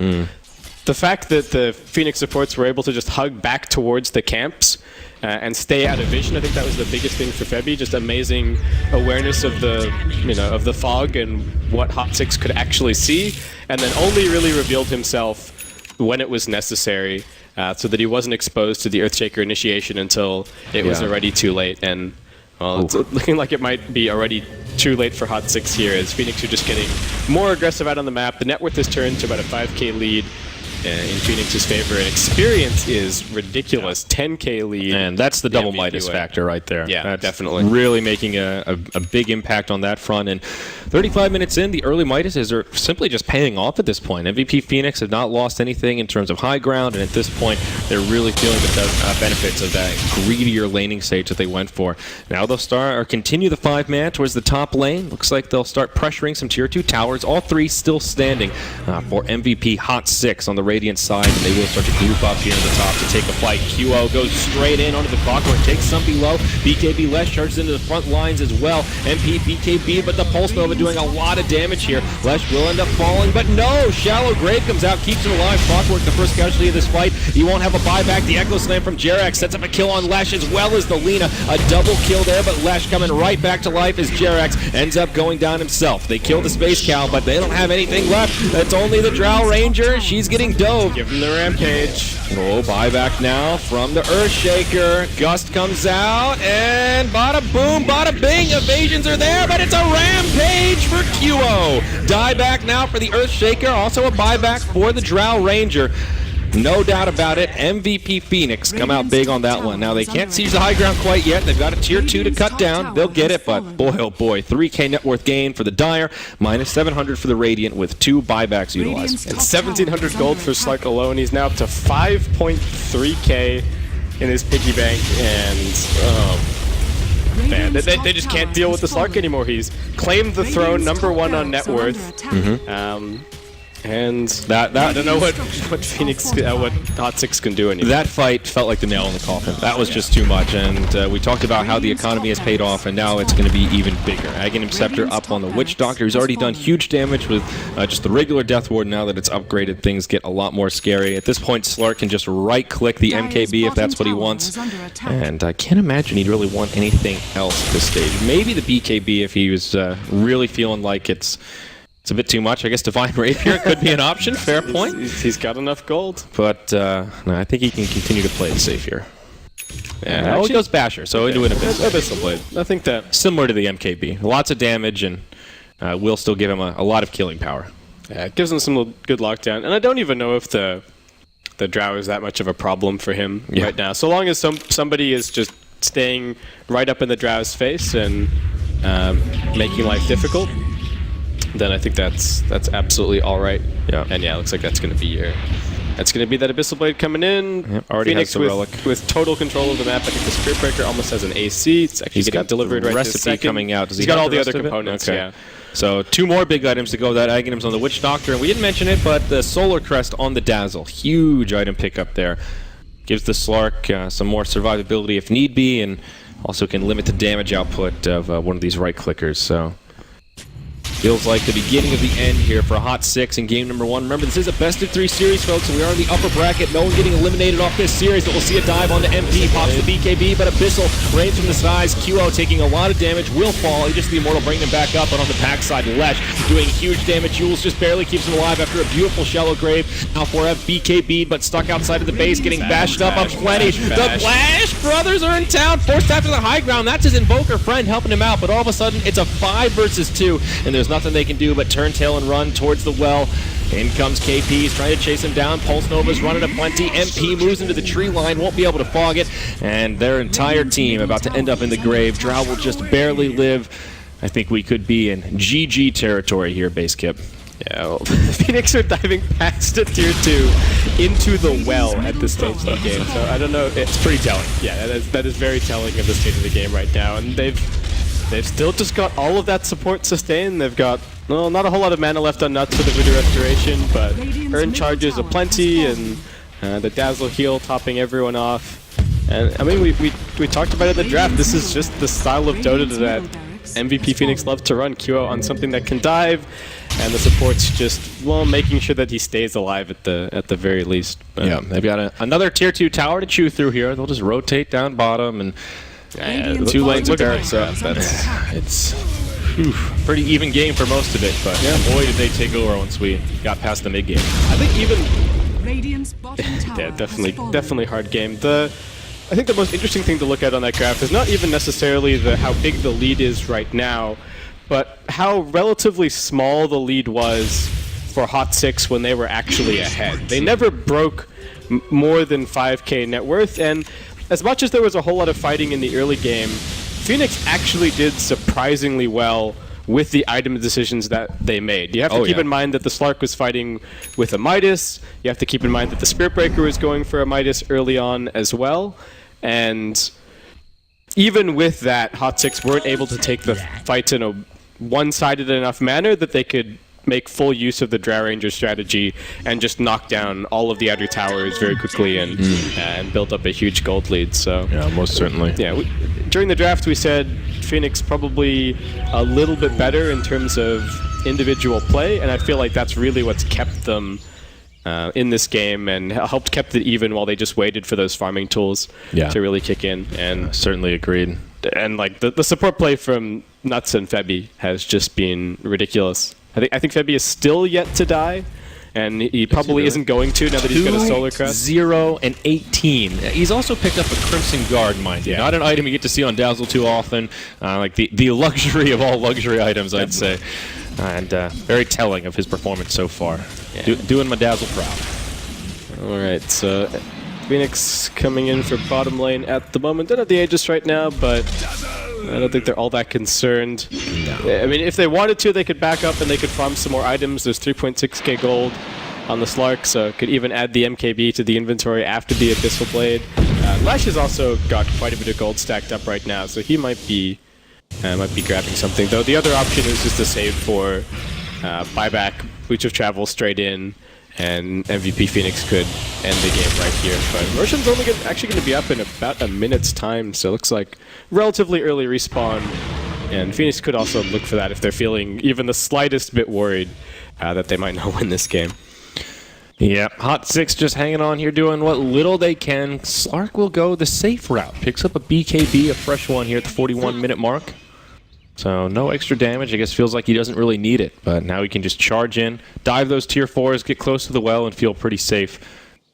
the fact that the Phoenix supports were able to just hug back towards the camps and stay out of vision, I think that was the biggest thing for Febby. Just amazing awareness of the, of the fog and what HOT6 could actually see, and then only really revealed himself when it was necessary, so that he wasn't exposed to the Earthshaker initiation until it was already too late. And well, it's looking like it might be already too late for HOT6 here, as Phoenix are just getting more aggressive out on the map. The net worth has turned to about a 5k lead in Phoenix's favor, and experience is ridiculous. 10k lead. And that's the double Midas factor right there. Yeah, that's definitely. Really making a big impact on that front. And 35 minutes in, the early Midases are simply just paying off at this point. MVP Phoenix have not lost anything in terms of high ground, and at this point, they're really feeling the benefits of that greedier laning stage that they went for. Now they'll start or continue the 5-man towards the top lane. Looks like they'll start pressuring some tier 2 towers. All 3 still standing for MVP HOT6 on the Radiant side, and they will start to group up here in the top to take a fight. QO goes straight in onto the Clockwork, takes some below. BKB Lesh charges into the front lines as well. MP, BKB, but the Pulse Nova doing a lot of damage here. Lesh will end up falling, but no! Shallow Grave comes out, keeps him alive. Clockwork, the first casualty of this fight. He won't have a buyback. The Echo Slam from Jerax sets up a kill on Lesh as well as the Lina. A double kill there, but Lesh coming right back to life as Jerax ends up going down himself. They kill the Space Cow, but they don't have anything left. That's only the Drow Ranger. She's getting dove. Give him the Rampage. Oh, buyback now from the Earthshaker. Gust comes out, and bada boom, bada bing. Evasions are there, but it's a Rampage for QO. Dieback now for the Earthshaker. Also a buyback for the Drow Ranger. No doubt about it, MVP Phoenix come out big on that one. Now, they can't seize the high ground quite yet. They've got a tier 2 to cut down. They'll get it, but boy, oh boy, 3k net worth gain for the Dire, minus 700 for the Radiant with 2 buybacks utilized. And 1,700 gold for Slark alone. He's now up to 5.3k in his piggy bank, and Man, they just can't deal with the Slark anymore. He's claimed the throne, #1 on net worth. And that I don't know what Phoenix, what HOT6 can do anymore. That fight felt like the nail in the coffin. That was just too much, and we talked about how the economy has paid off, and now it's going to be even bigger. Aghanim Scepter up on the Witch Doctor. He's already done huge damage with just the regular Death Ward. Now that it's upgraded, things get a lot more scary. At this point, Slark can just right-click the MKB if that's what he wants, and I can't imagine he'd really want anything else at this stage. Maybe the BKB if he was really feeling like it's a bit too much. I guess Divine Rapier could be an option. Fair point. He's got enough gold. But no, I think he can continue to play it safe here. Yeah, he goes Basher, so into an Abyssal Blade. I think that similar to the MKB. Lots of damage, and will still give him a lot of killing power. Yeah, it gives him some good lockdown. And I don't even know if the Drow is that much of a problem for him right now. So long as somebody is just staying right up in the Drow's face and making life difficult, then I think that's absolutely all right. Yeah. And yeah, it looks like that's going to be that Abyssal Blade coming in. Yep. Already Phoenix has the relic with total control of the map. I think the Spirit Breaker almost has an AC. It's actually getting delivered right this second. Coming out. He's got all the other components. Okay. Yeah. So 2 more big items to go. That Aghanim's on the Witch Doctor, and we didn't mention it, but the Solar Crest on the Dazzle. Huge item pickup there. Gives the Slark some more survivability if need be, and also can limit the damage output of one of these right clickers. So feels like the beginning of the end here for HOT6 in game number 1. Remember, this is a best-of-3 series, folks, so we are in the upper bracket. No one getting eliminated off this series, but we'll see a dive on the MP. Pops the BKB, but Abyssal rains from the skies. QO taking a lot of damage, will fall. He just the Immortal bringing him back up, but on the back side, Lesh doing huge damage. Jules just barely keeps him alive after a beautiful Shallow Grave. Now 4F BKB'd, but stuck outside of the base, getting bashed up plenty. The Flash brothers are in town, forced after the high ground. That's his Invoker friend helping him out, but all of a sudden, it's a 5 versus 2, and there's nothing they can do but turn tail and run towards the well. In comes KP, he's trying to chase him down. Pulse Nova's running a plenty. MP moves into the tree line, won't be able to fog it, and their entire team about to end up in the grave. Drow will just barely live. I think we could be in GG territory here, Basekip. Yeah, well, the Phoenix are diving past a tier 2 into the well at this stage of the game, so I don't know. It's pretty telling. Yeah, that is very telling of the state of the game right now, and they've still just got all of that support sustained. They've got, well, not a whole lot of mana left on Nuts for the Voodoo Restoration, but earn charges aplenty, and the Dazzle heal topping everyone off. And I mean, we talked about it in the draft. This is just the style of Dota that MVP Phoenix loves to run. QO on something that can dive, and the support's just, well, making sure that he stays alive at the very least. Yeah, they've got another tier 2 tower to chew through here. They'll just rotate down bottom, and 2 lanes of barracks up. It's pretty even game for most of it, but boy did they take over once we got past the mid game. I think even yeah, definitely hard game. I think the most interesting thing to look at on that graph is not even necessarily how big the lead is right now, but how relatively small the lead was for HOT6 when they were actually ahead. They never broke more than 5k net worth, and as much as there was a whole lot of fighting in the early game, Phoenix actually did surprisingly well with the item decisions that they made. You have to keep in mind that the Slark was fighting with a Midas. You have to keep in mind that the Spirit Breaker was going for a Midas early on as well. And even with that, HOT6 weren't able to take the fight in a one-sided enough manner that they could make full use of the Drow Ranger strategy and just knock down all of the outer towers very quickly and build up a huge gold lead. So yeah, most certainly. Yeah, during the draft we said Phoenix probably a little bit better in terms of individual play, and I feel like that's really what's kept them in this game and helped kept it even while they just waited for those farming tools to really kick in. And certainly agreed. And like the support play from Nuts and Febby has just been ridiculous. I think Febby is still yet to die, and he probably isn't going to now that he's got a Solar Crest. 0 and 18. He's also picked up a Crimson Guard, mind you. Not an item you get to see on Dazzle too often. Like the luxury of all luxury items, I'd say. And very telling of his performance so far. Yeah. Doing my Dazzle proud. All right, so Phoenix coming in for bottom lane at the moment. They're not the Aegis right now, but I don't think they're all that concerned. No. I mean, if they wanted to, they could back up and they could farm some more items. There's 3.6k gold on the Slark, so could even add the MKB to the inventory after the Abyssal Blade. Lesh has also got quite a bit of gold stacked up right now, so he might be grabbing something. Though the other option is just to save for buyback, Boots of Travel straight in, and MVP Phoenix could end the game right here. But Roshan's only actually going to be up in about a minute's time, so it looks like relatively early respawn. And Phoenix could also look for that if they're feeling even the slightest bit worried that they might not win this game. Yeah, HOT6 just hanging on here, doing what little they can. Slark will go the safe route. Picks up a BKB, a fresh one here at the 41-minute mark. So no extra damage. I guess feels like he doesn't really need it. But now he can just charge in, dive those tier 4s, get close to the well, and feel pretty safe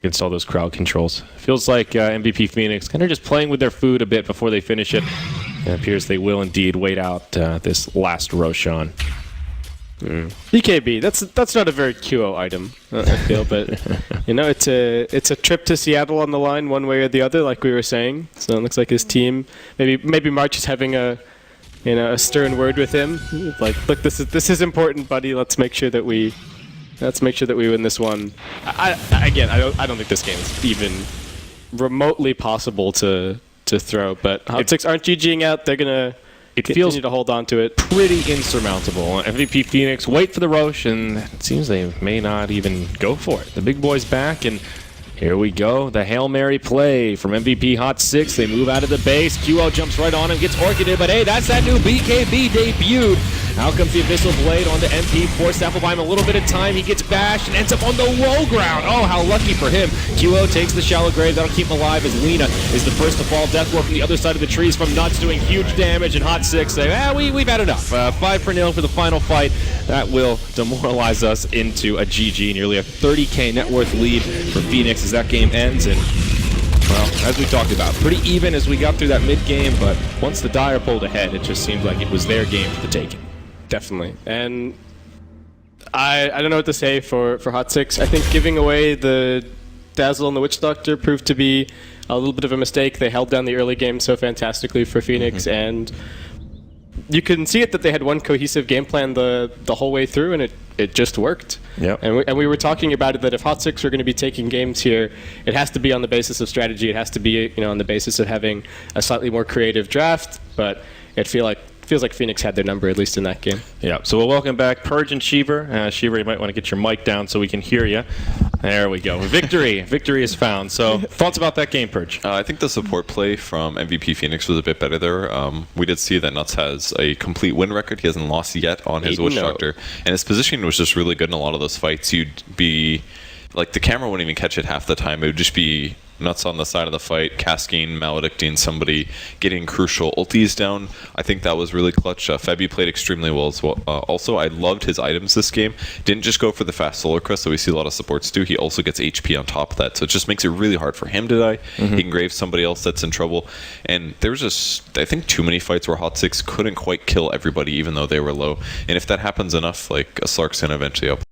against all those crowd controls. Feels like MVP Phoenix kind of just playing with their food a bit before they finish it. It appears they will indeed wait out this last Roshan. BKB, that's not a very QO item, I feel, but you know, it's a trip to Seattle on the line, one way or the other, like we were saying. So it looks like his team, maybe March is having a stern word with him, like, look, this is important, buddy. Let's make sure that we win this one. I don't think this game is even remotely possible to throw, but HOT6 aren't GGing out. They're gonna. It feels to hold on to it. Pretty insurmountable. MVP Phoenix wait for the Roche, and it seems they may not even go for it. The big boy's back, and here we go. The Hail Mary play from MVP HOT6. They move out of the base. QO jumps right on him, gets orchided, but hey, that's that new BKB debuted. Out comes the Abyssal Blade onto MP, forced Apple by him a little bit of time. He gets bashed and ends up on the low ground. Oh, how lucky for him. QO takes the shallow grave. That'll keep him alive as Lena is the first to fall. Deathwar from the other side of the trees from Nuts doing huge damage. And HOT6 say, we've had enough. 5-0 for the final fight. That will demoralize us into a GG. Nearly a 30K net worth lead for Phoenix as that game ends. And well, as we talked about, pretty even as we got through that mid-game, but once the Dire pulled ahead, it just seemed like it was their game for the taking. Definitely. And I don't know what to say for HOT6. I think giving away the Dazzle and the Witch Doctor proved to be a little bit of a mistake. They held down the early game so fantastically for Phoenix, and you can see it that they had one cohesive game plan the whole way through, and it just worked. Yep. And we were talking about it, that if HOT6 are going to be taking games here, it has to be on the basis of strategy. It has to be on the basis of having a slightly more creative draft, but it feels like Phoenix had their number, at least in that game. Yeah, so we'll welcome back Purge and Sheever. Sheever, you might want to get your mic down so we can hear you. There we go. Victory. Victory is found. So, thoughts about that game, Purge? I think the support play from MVP Phoenix was a bit better there. We did see that Nuts has a complete win record. He hasn't lost yet on his Witch Doctor. And his positioning was just really good in a lot of those fights. You'd be... like, the camera wouldn't even catch it half the time. It would just be Nuts on the side of the fight, casking, maledicting somebody, getting crucial ultis down. I think that was really clutch. Febby played extremely well as well. Also, I loved his items this game. Didn't just go for the fast solar crest that we see a lot of supports do. He also gets HP on top of that, so it just makes it really hard for him to die. He can grave somebody else that's in trouble. And there was just, I think, too many fights where HOT6 couldn't quite kill everybody, even though they were low. And if that happens enough, like, a Slark's gonna eventually up.